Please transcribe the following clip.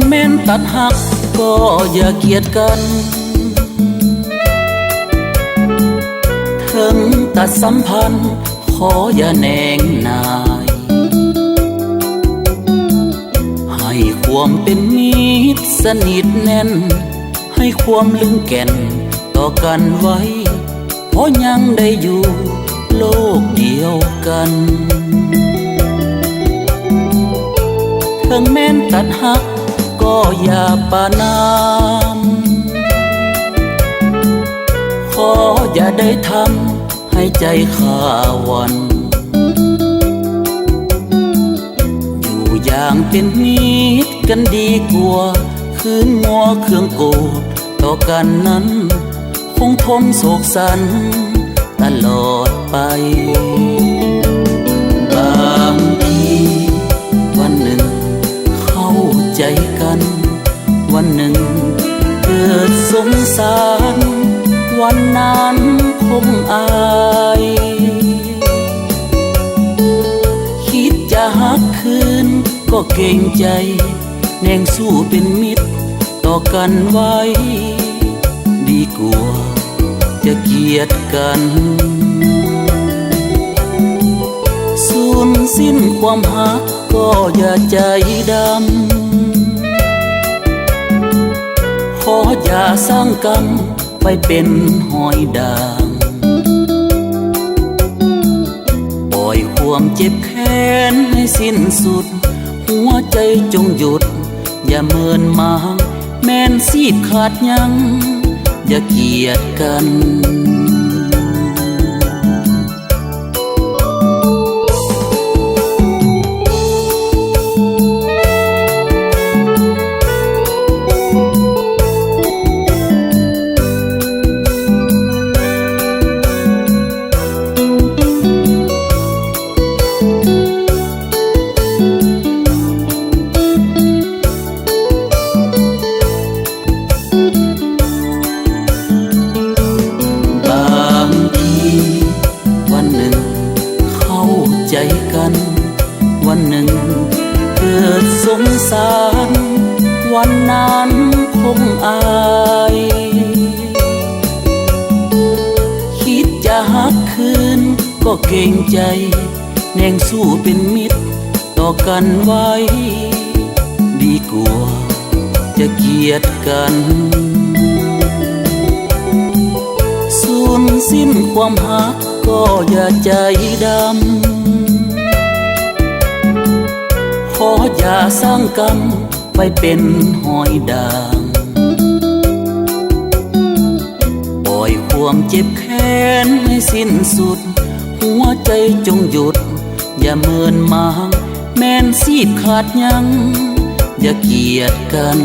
งแม้นตัดหักก็อย่าเกลียดกันถึงตัดสัมพันธ์ขออย่าแนงนายให้ความเป็นมิตรสนิทแน่นให้ความลึงแก่นต่อกันไว้เพราะยังได้อยู่โลกเดียวกันถึงแม้นตัดหักก็อย่าปานามขออย่าได้ทำให้ใจข้าวันอยู่อย่างเป็นมิตรกันดีกว่าคืนงัวเครื่องโกรธต่อกันนั้นคงทนโศกสันตลอดไปบางทีวันหนึ่งเข้าใจกันวันหนึ่งเกิดสงสารวันนั้นคงอายคิดจะหักคืนก็เกรงใจแน่งสู้เป็นมิตรต่อกันไว้ดีกว่าจะเกลียดกันสูญสิ้นความหักก็อย่าใจดำขออย่าสร้างกรรมไปเป็นหอยด่างปล่อยความเจ็บแค้นให้สิ้นสุดหัวใจจงหยุดอย่าเมินมางแม้นสีบขาดยังอย่าเกลียดกันวันหนึ่งเกิดสงสารวันนั้นคงอายคิดจะหักคืนก็เกรงใจแน่งสู้เป็นมิตรต่อกันไว้ดีกว่าจะเกลียดกันสูญสิ้นความหักก็อย่าใจดำขออย่าสร้างกรรมไปเป็นหอยด่างปล่อยความเจ็บแค้นให้สิ้นสุดหัวใจจงหยุดอย่าเมินมางแม้นสีบขาดยังอย่าเกลียดกัน